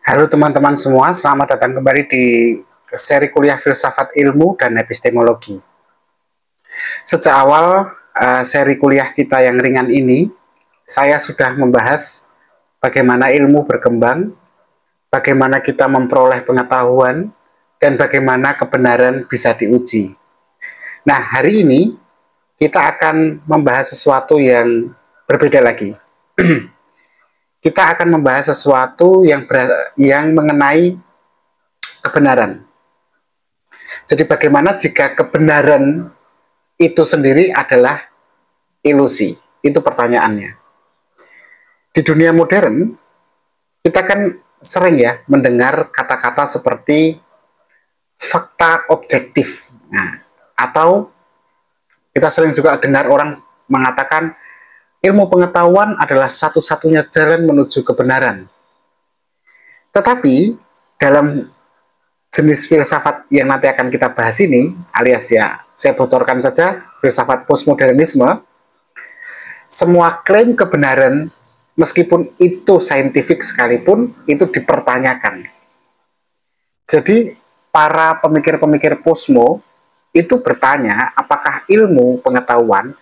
Halo teman-teman semua, selamat datang kembali di seri kuliah Filsafat Ilmu dan Epistemologi. Sejak awal seri kuliah kita yang ringan ini, saya sudah membahas bagaimana ilmu berkembang, bagaimana kita memperoleh pengetahuan, dan bagaimana kebenaran bisa diuji. Nah, hari ini kita akan membahas sesuatu yang berbeda lagi. Kita akan membahas sesuatu yang mengenai kebenaran. Jadi bagaimana jika kebenaran itu sendiri adalah ilusi? Itu pertanyaannya. Di dunia modern, kita kan sering ya mendengar kata-kata seperti fakta objektif. Nah, atau kita sering juga dengar orang mengatakan ilmu pengetahuan adalah satu-satunya jalan menuju kebenaran. Tetapi dalam jenis filsafat yang nanti akan kita bahas ini, alias ya saya bocorkan saja, filsafat postmodernisme, semua klaim kebenaran meskipun itu saintifik sekalipun itu dipertanyakan. Jadi para pemikir-pemikir posmo itu bertanya apakah ilmu pengetahuan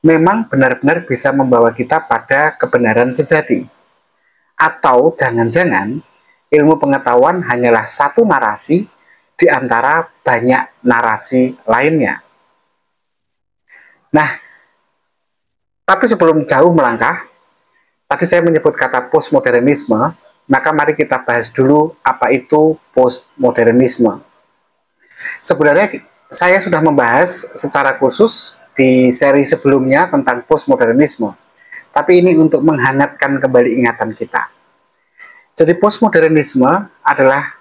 memang benar-benar bisa membawa kita pada kebenaran sejati, atau jangan-jangan ilmu pengetahuan hanyalah satu narasi di antara banyak narasi lainnya. Nah, tapi sebelum jauh melangkah, tadi saya menyebut kata postmodernisme, maka mari kita bahas dulu apa itu postmodernisme. Sebenarnya saya sudah membahas secara khusus di seri sebelumnya tentang postmodernisme, tapi ini untuk menghangatkan kembali ingatan kita. Jadi postmodernisme adalah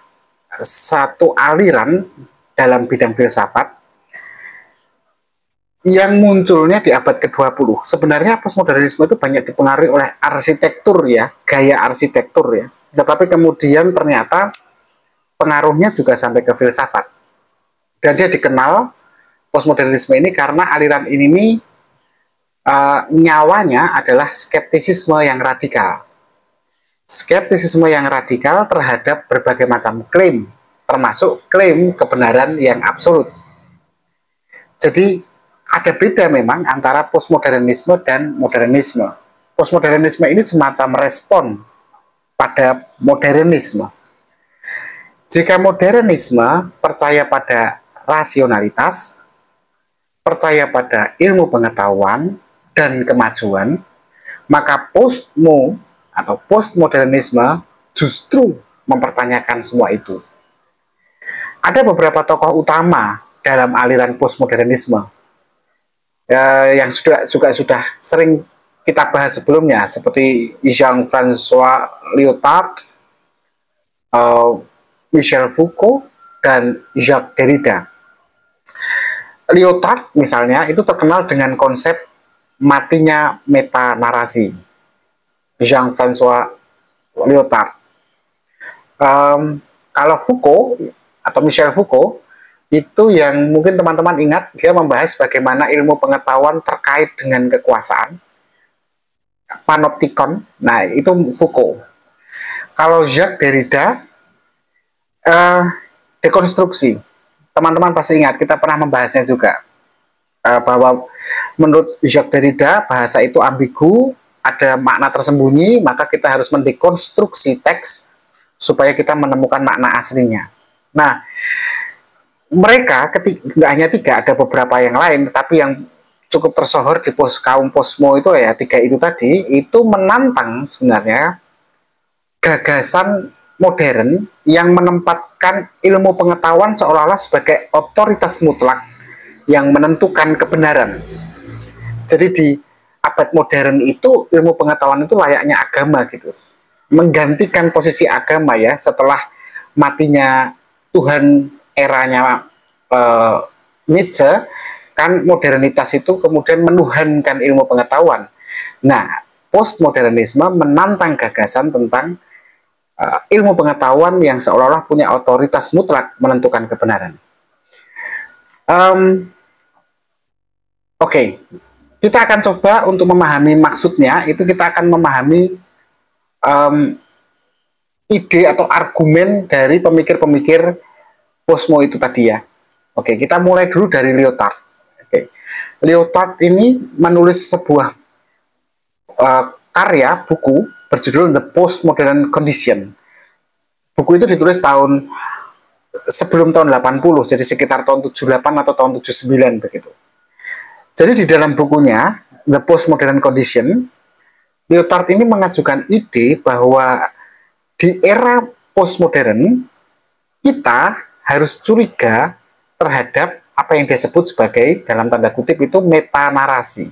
satu aliran dalam bidang filsafat yang munculnya di abad ke-20. Sebenarnya postmodernisme itu banyak dipengaruhi oleh arsitektur ya, gaya arsitektur ya. Tetapi kemudian ternyata pengaruhnya juga sampai ke filsafat. Dan dia dikenal postmodernisme ini karena aliran ini nyawanya adalah skeptisisme yang radikal. Skeptisisme yang radikal terhadap berbagai macam klaim, termasuk klaim kebenaran yang absolut. Jadi ada beda memang antara postmodernisme dan modernisme. Postmodernisme ini semacam respon pada modernisme. Jika modernisme percaya pada rasionalitas, percaya pada ilmu pengetahuan dan kemajuan, maka postmodernisme justru mempertanyakan semua itu. Ada beberapa tokoh utama dalam aliran postmodernisme yang sudah sering kita bahas sebelumnya, seperti Jean-François Lyotard, Michel Foucault, dan Jacques Derrida. Lyotard misalnya itu terkenal dengan konsep matinya metanarasi. Jean-François Lyotard. Kalau Foucault atau Michel Foucault itu yang mungkin teman-teman ingat, dia membahas bagaimana ilmu pengetahuan terkait dengan kekuasaan, panoptikon. Nah, itu Foucault. Kalau Jacques Derrida, dekonstruksi. Teman-teman pasti ingat, kita pernah membahasnya juga, bahwa menurut Jacques Derrida bahasa itu ambigu, ada makna tersembunyi, maka kita harus mendekonstruksi teks supaya kita menemukan makna aslinya. Nah, mereka nggak hanya tiga, ada beberapa yang lain, tapi yang cukup tersohor di kaum posmo itu ya tiga itu tadi, itu menantang sebenarnya gagasan modern yang menempatkan ilmu pengetahuan seolah-olah sebagai otoritas mutlak yang menentukan kebenaran. Jadi di abad modern itu ilmu pengetahuan itu layaknya agama gitu, menggantikan posisi agama ya setelah matinya Tuhan eranya Nietzsche, kan modernitas itu kemudian menuhankan ilmu pengetahuan. Nah, postmodernisme menantang gagasan tentang ilmu pengetahuan yang seolah-olah punya otoritas mutlak menentukan kebenaran. Oke, kita akan coba untuk memahami maksudnya, itu kita akan memahami ide atau argumen dari pemikir-pemikir Posmo itu tadi ya. Oke, kita mulai dulu dari Lyotard. Oke. Lyotard ini menulis sebuah karya buku berjudul The Postmodern Condition. Buku itu ditulis sebelum tahun 80, jadi sekitar tahun 78 atau tahun 79 begitu. Jadi di dalam bukunya The Postmodern Condition, Lyotard ini mengajukan ide bahwa di era postmodern kita harus curiga terhadap apa yang disebut sebagai, dalam tanda kutip itu, metanarasi.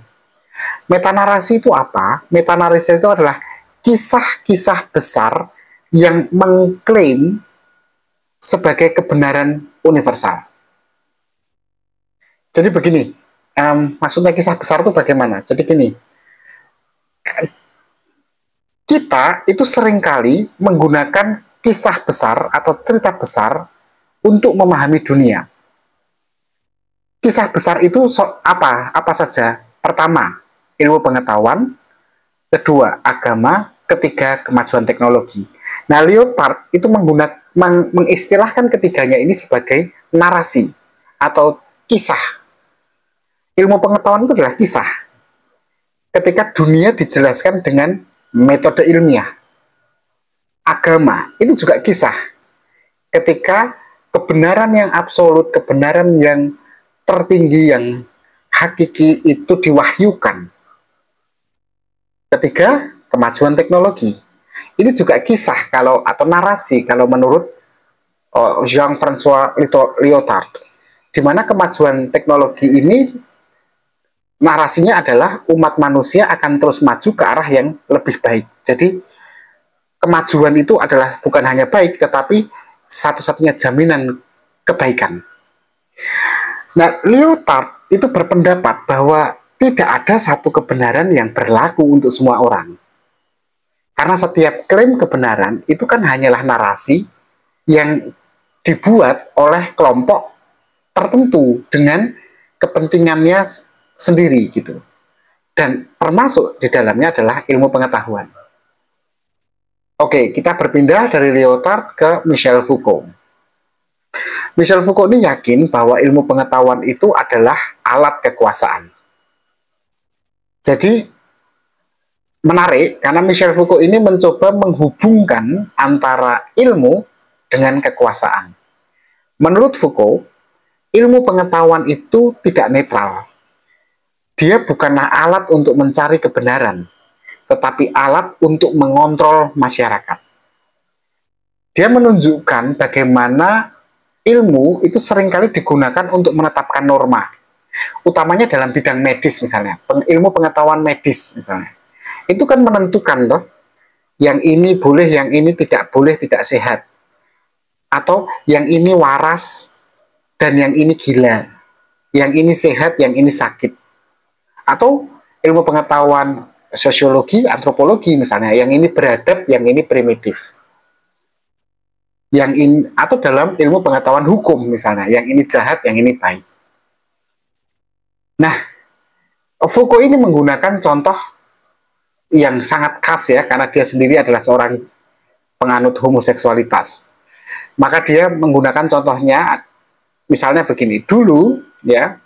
Metanarasi itu apa? Metanarasi itu adalah kisah-kisah besar yang mengklaim sebagai kebenaran universal. Jadi begini, maksudnya kisah besar itu bagaimana? Jadi gini, kita itu seringkali menggunakan kisah besar atau cerita besar untuk memahami dunia. Kisah besar itu apa? Apa saja? Pertama, ilmu pengetahuan. Kedua, agama. Ketiga, kemajuan teknologi. Nah, Lyotard itu mengistilahkan ketiganya ini sebagai narasi atau kisah. Ilmu pengetahuan itu adalah kisah. Ketika dunia dijelaskan dengan metode ilmiah. Agama itu juga kisah. Ketika kebenaran yang absolut, kebenaran yang tertinggi, yang hakiki itu diwahyukan. Ketiga, kemajuan teknologi. Ini juga kisah atau narasi kalau menurut Jean-François Lyotard. Di mana kemajuan teknologi ini narasinya adalah umat manusia akan terus maju ke arah yang lebih baik. Jadi kemajuan itu adalah bukan hanya baik, tetapi satu-satunya jaminan kebaikan. Nah, Lyotard itu berpendapat bahwa tidak ada satu kebenaran yang berlaku untuk semua orang. Karena setiap klaim kebenaran itu kan hanyalah narasi yang dibuat oleh kelompok tertentu dengan kepentingannya sendiri gitu. Dan termasuk di dalamnya adalah ilmu pengetahuan. Oke, kita berpindah dari Lyotard ke Michel Foucault. Michel Foucault ini yakin bahwa ilmu pengetahuan itu adalah alat kekuasaan. Jadi menarik karena Michel Foucault ini mencoba menghubungkan antara ilmu dengan kekuasaan. Menurut Foucault, ilmu pengetahuan itu tidak netral. Dia bukanlah alat untuk mencari kebenaran, tetapi alat untuk mengontrol masyarakat. Dia menunjukkan bagaimana ilmu itu seringkali digunakan untuk menetapkan norma, utamanya dalam bidang medis misalnya, ilmu pengetahuan medis misalnya. Itu kan menentukan loh, yang ini boleh, yang ini tidak boleh, tidak sehat. Atau yang ini waras dan yang ini gila. Yang ini sehat, yang ini sakit. Atau ilmu pengetahuan sosiologi, antropologi misalnya, yang ini beradab, yang ini primitif. Yang ini, atau dalam ilmu pengetahuan hukum misalnya, yang ini jahat, yang ini baik. Nah, Foucault ini menggunakan contoh yang sangat khas ya, karena dia sendiri adalah seorang penganut homoseksualitas. Maka dia menggunakan contohnya, misalnya begini, dulu ya,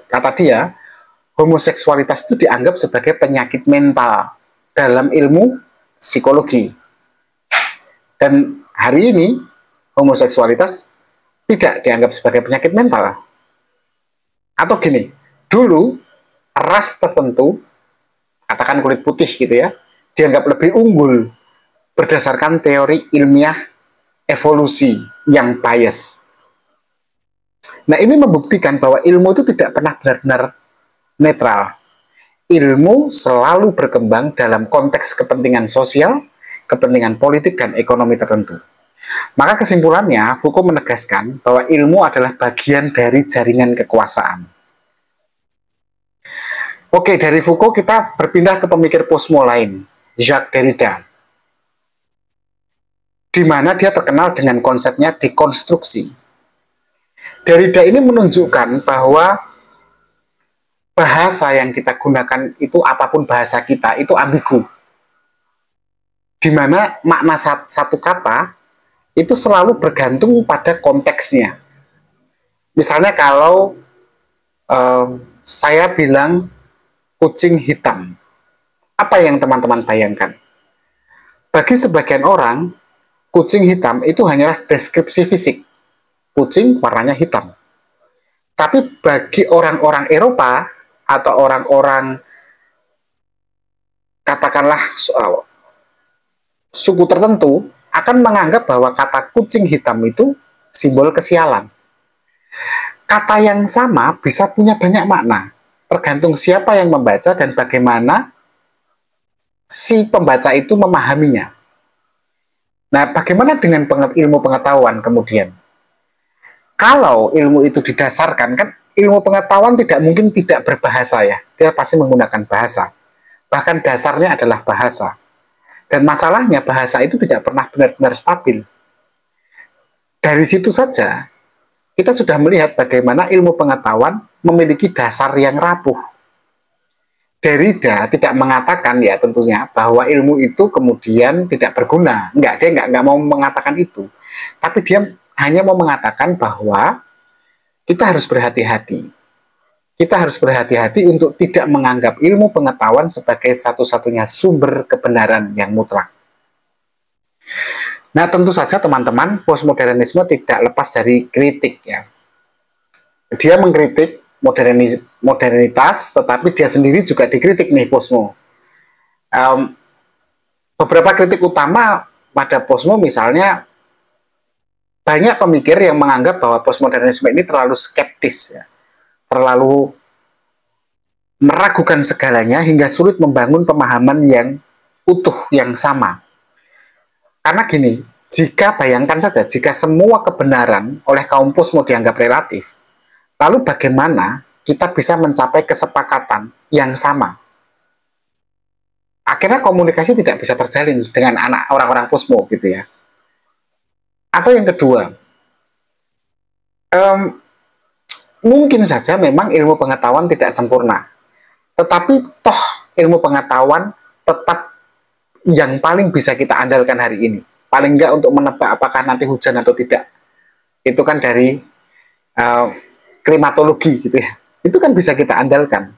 kata dia, homoseksualitas itu dianggap sebagai penyakit mental dalam ilmu psikologi. Dan hari ini, homoseksualitas tidak dianggap sebagai penyakit mental. Atau gini, dulu ras tertentu, katakan kulit putih gitu ya, dianggap lebih unggul berdasarkan teori ilmiah evolusi yang bias. Nah, ini membuktikan bahwa ilmu itu tidak pernah benar-benar netral. Ilmu selalu berkembang dalam konteks kepentingan sosial, kepentingan politik, dan ekonomi tertentu. Maka kesimpulannya, Foucault menegaskan bahwa ilmu adalah bagian dari jaringan kekuasaan. Oke, dari Foucault kita berpindah ke pemikir Posmo lain, Jacques Derrida, di mana dia terkenal dengan konsepnya dekonstruksi. Derrida ini menunjukkan bahwa bahasa yang kita gunakan itu, apapun bahasa kita, itu ambigu. di mana makna satu kata itu selalu bergantung pada konteksnya. Misalnya kalau saya bilang kucing hitam, apa yang teman-teman bayangkan? Bagi sebagian orang, kucing hitam itu hanyalah deskripsi fisik. Kucing warnanya hitam. Tapi bagi orang-orang Eropa atau orang-orang katakanlah suku tertentu akan menganggap bahwa kata kucing hitam itu simbol kesialan. Kata yang sama bisa punya banyak makna, tergantung siapa yang membaca dan bagaimana si pembaca itu memahaminya. Nah, bagaimana dengan ilmu pengetahuan kemudian? Kalau ilmu itu didasarkan, kan ilmu pengetahuan tidak mungkin tidak berbahasa ya, dia pasti menggunakan bahasa. Bahkan dasarnya adalah bahasa. Dan masalahnya bahasa itu tidak pernah benar-benar stabil. Dari situ saja, kita sudah melihat bagaimana ilmu pengetahuan memiliki dasar yang rapuh. Derrida tidak mengatakan ya tentunya bahwa ilmu itu kemudian tidak berguna. Enggak, dia enggak mau mengatakan itu. Tapi dia hanya mau mengatakan bahwa kita harus berhati-hati. Kita harus berhati-hati untuk tidak menganggap ilmu pengetahuan sebagai satu-satunya sumber kebenaran yang mutlak. Nah, tentu saja teman-teman, postmodernisme tidak lepas dari kritik ya. Dia mengkritik modernitas, tetapi dia sendiri juga dikritik nih posmo. Beberapa kritik utama pada posmo misalnya, banyak pemikir yang menganggap bahwa postmodernisme ini terlalu skeptis ya. Terlalu meragukan segalanya hingga sulit membangun pemahaman yang utuh, yang sama. Karena gini, bayangkan saja, jika semua kebenaran oleh kaum posmo dianggap relatif, lalu bagaimana kita bisa mencapai kesepakatan yang sama? Akhirnya komunikasi tidak bisa terjalin dengan orang-orang posmo gitu ya. Atau yang kedua, mungkin saja memang ilmu pengetahuan tidak sempurna, tetapi toh ilmu pengetahuan tetap yang paling bisa kita andalkan hari ini. Paling enggak untuk menebak apakah nanti hujan atau tidak. Itu kan dari klimatologi gitu ya. Itu kan bisa kita andalkan.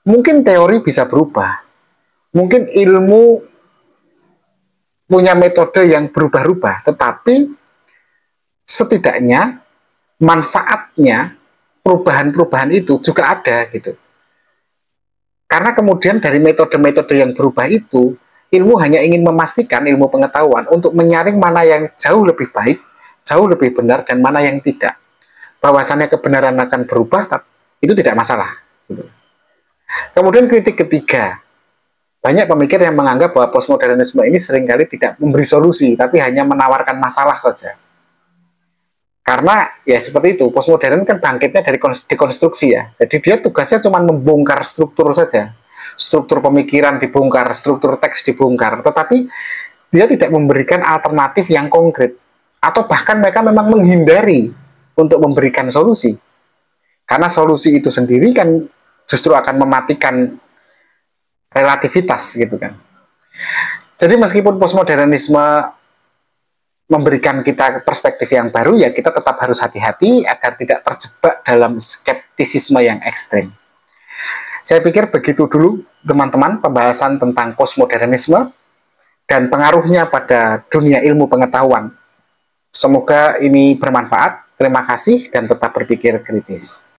Mungkin teori bisa berubah. Mungkin ilmu punya metode yang berubah-ubah, tetapi setidaknya manfaatnya perubahan-perubahan itu juga ada gitu. Karena kemudian dari metode-metode yang berubah itu, ilmu hanya ingin memastikan ilmu pengetahuan untuk menyaring mana yang jauh lebih baik, jauh lebih benar, dan mana yang tidak. Bahwasannya kebenaran akan berubah, itu tidak masalah. Gitu. Kemudian kritik ketiga, banyak pemikir yang menganggap bahwa postmodernisme ini seringkali tidak memberi solusi, tapi hanya menawarkan masalah saja. Karena ya seperti itu, postmodern kan bangkitnya dari dekonstruksi ya. Jadi dia tugasnya cuma membongkar struktur saja. Struktur pemikiran dibongkar, struktur teks dibongkar. Tetapi dia tidak memberikan alternatif yang konkret. Atau bahkan mereka memang menghindari untuk memberikan solusi. Karena solusi itu sendiri kan justru akan mematikan relativitas gitu kan. Jadi meskipun postmodernisme memberikan kita perspektif yang baru, ya kita tetap harus hati-hati agar tidak terjebak dalam skeptisisme yang ekstrim. Saya pikir begitu dulu teman-teman pembahasan tentang postmodernisme dan pengaruhnya pada dunia ilmu pengetahuan. Semoga ini bermanfaat. Terima kasih dan tetap berpikir kritis.